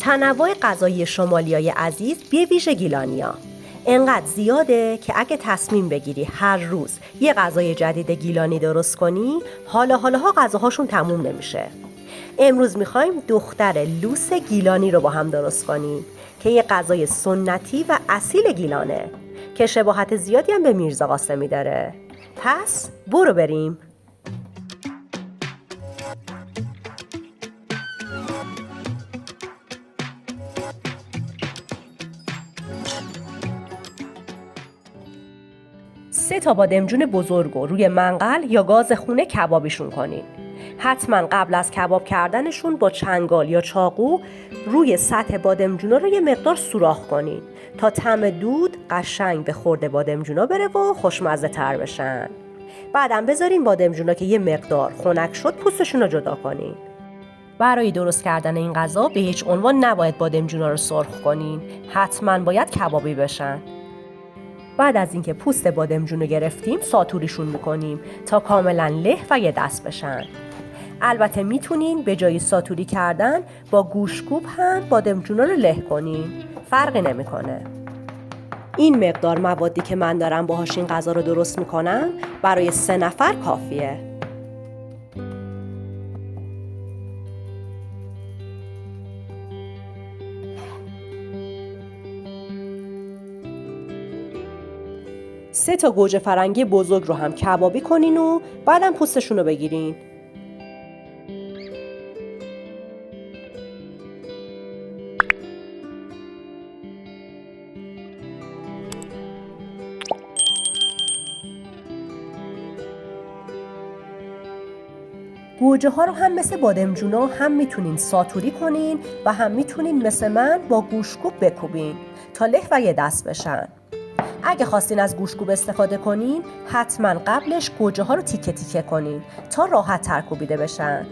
تنوع غذایی شمالیای عزیز به ویژه گیلانیا انقدر زیاده که اگه تصمیم بگیری هر روز یه غذای جدید گیلانی درست کنی، حالا غذاهاشون تموم نمیشه. امروز میخوایم دختر لوس گیلانی رو با هم درست کنیم که یه غذای سنتی و اصیل گیلانه که شباهت زیادی هم به میرزا قاسمی داره. پس برو بریم. سه تا بادمجون بزرگ رو روی منقل یا گاز خونه کبابیشون کنین. حتما قبل از کباب کردنشون با چنگال یا چاقو روی سطح بادمجونا رو یه مقدار سوراخ کنین تا طعم دود قشنگ به خورد بادمجونا بره و خوشمزه تر بشن. بعدم بذارین بادمجونا که یه مقدار خنک شد پوستشون رو جدا کنین. برای درست کردن این غذا به هیچ عنوان نباید بادمجونا رو سرخ کنین. حتما باید کبابی بشن. بعد از اینکه پوست بادمجون رو گرفتیم ساتوریشون میکنیم تا کاملا له و یه دست بشن. البته میتونین به جای ساتوری کردن با گوشتکوب هم بادمجون رو له کنین، فرقی نمیکنه. این مقدار موادی که من دارم باهاش این غذا رو درست میکنم برای 3 نفر کافیه. سه تا گوجه فرنگی بزرگ رو هم کبابی کنین و بعدم پوستشون رو بگیرین. گوجه ها رو هم مثل بادمجونا هم میتونین ساتوری کنین و هم میتونین مثل من با گوشتکوب بکوبین تا له و یه دست بشن. اگه خواستین از گوشتکوب استفاده کنین حتما قبلش گوجه ها رو تیکه تیکه کنین تا راحت تر کوبیده بشن.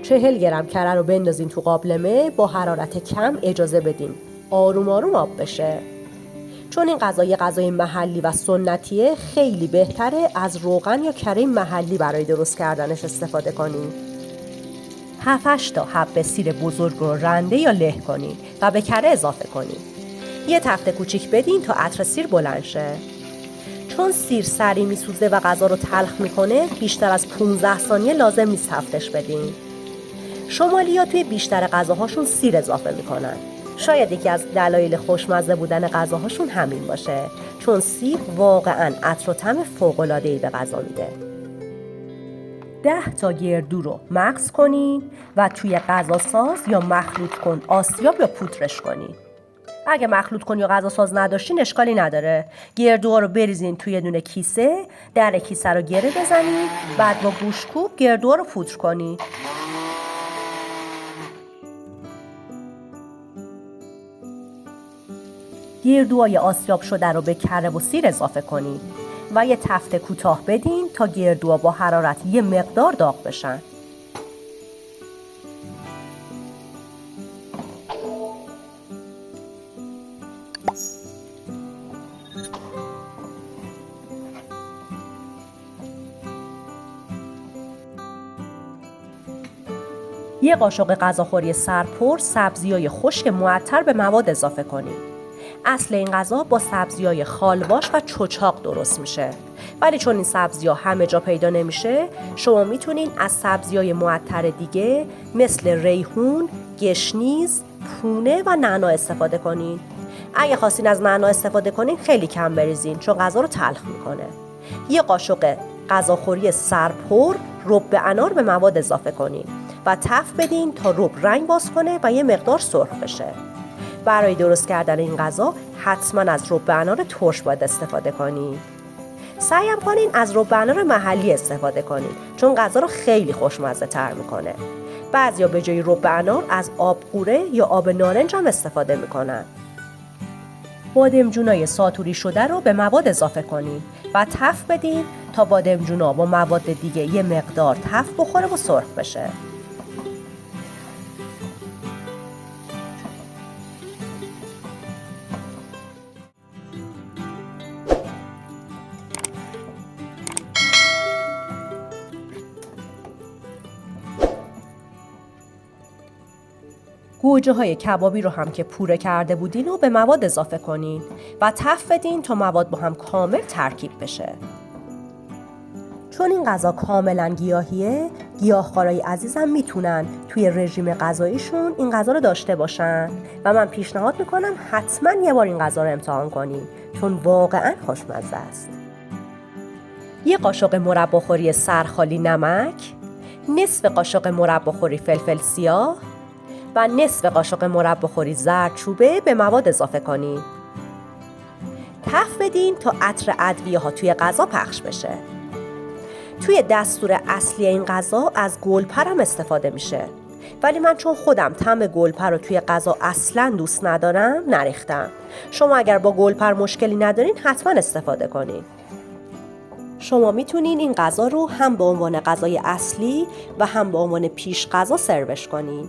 چهل گرم کره رو بندازین تو قابلمه، با حرارت کم اجازه بدین آروم آروم آب بشه. چون این غذای محلی و سنتیه خیلی بهتره از روغن یا کره محلی برای درست کردنش استفاده کنین. 7-8 تا حب سیر بزرگ رو رنده یا له کنین و به کره اضافه کنین. یه تفته کوچیک بدین تا عطر سیر بلند شه. چون سیر سریع میسوزه و غذا رو تلخ میکنه بیشتر از 15 ثانیه لازم نیست تفتش بدین. شمالی‌ها توی بیشتر غذاهاشون سیر اضافه میکنن. شاید یکی از دلایل خوشمزه بودن غذاهاشون همین باشه، چون سیر واقعاً عطر و طعم فوق‌العاده‌ای به غذا میده. 10 تا گردو رو مغز کنین و توی غذاساز یا مخلوط کن آسیاب یا پودرش کنین. اگه مخلوط کن یا غذاساز نداشتین اشکالی نداره. گردوها رو بریزین توی دونه کیسه، در کیسه رو گره بزنین، بعد با گوشتکوب گردوها رو پودر کنین. گردوهای آسیاب شده رو به کره و سیر اضافه کنین و یه تفته کوتاه بدین تا گردوها با حرارت یه مقدار داغ بشن. یه قاشق غذاخوری سرپر سبزی‌های خشک معطر به مواد اضافه کنین. اصل این غذا با سبزی‌های خالواش و چچاق درست میشه. ولی چون این سبزی‌ها همه جا پیدا نمیشه، شما میتونین از سبزی‌های معطر دیگه مثل ریحون، گشنیز، پونه و نعنا استفاده کنین. اگه خواستین از نعنا استفاده کنین خیلی کم بریزین چون غذا رو تلخ میکنه. یه قاشق غذاخوری سرپر رب انار به مواد اضافه کنین و تف بدین تا رب رنگ باز کنه و یه مقدار سرخ بشه. برای درست کردن این غذا حتما از رب انار ترش باید استفاده کنین. سعی هم کنین از رب انار محلی استفاده کنین چون غذا رو خیلی خوشمزه تر میکنه. بعضیا به جای رب انار از آب قوره یا آب نارنج هم استفاده میکنن. بادمجونای ساتوری شده رو به مواد اضافه کنین و تف بدین تا بادمجونا با مواد دیگه یه مقدار تف بخوره و سرخ بشه. گوجه های کبابی رو هم که پوره کرده بودین و به مواد اضافه کنین و تفت بدین تا مواد با هم کامل ترکیب بشه. چون این غذا کاملا گیاهیه، گیاهخوارای عزیزم میتونن توی رژیم غذاییشون این غذا رو داشته باشن و من پیشنهاد میکنم حتما یه بار این غذا رو امتحان کنین چون واقعا خوشمزه است. یه قاشق مرباخوری سرخالی نمک، نصف قاشق مرباخوری فلفل سیاه و نصف قاشق مرباخوری زردچوبه به مواد اضافه کنین. تفت بدین تا عطر ادویه ها توی غذا پخش بشه. توی دستور اصلی این غذا از گلپر هم استفاده میشه، ولی من چون خودم طعم گلپر رو توی غذا اصلا دوست ندارم نریختم. شما اگر با گلپر مشکلی ندارین حتما استفاده کنین. شما میتونین این غذا رو هم به عنوان غذای اصلی و هم به عنوان پیش غذا سروش کنین.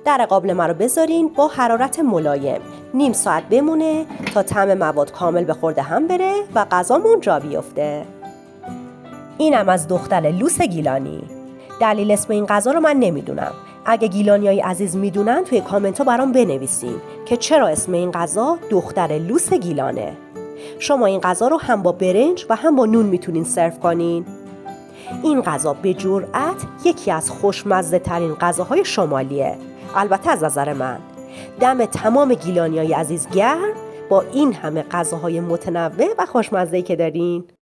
در قابلمه رو بذارین با حرارت ملایم نیم ساعت بمونه تا طعم مواد کامل به خورد هم بره و غذامون جا بیفته. اینم از دختر لوس گیلانی. دلیل اسم این غذا رو من نمیدونم. اگه گیلانیای عزیز میدونن توی کامنت ها برام بنویسین که چرا اسم این غذا دختر لوس گیلانه. شما این غذا رو هم با برنج و هم با نون میتونین سرو کنین. این غذا به جرئت یکی از خوشمزه ترین غذاهای شمالیه. البته از نظر من. دم تمام گیلانیای عزیز گرم با این همه غذاهای متنوع و خوشمزه‌ای که دارین.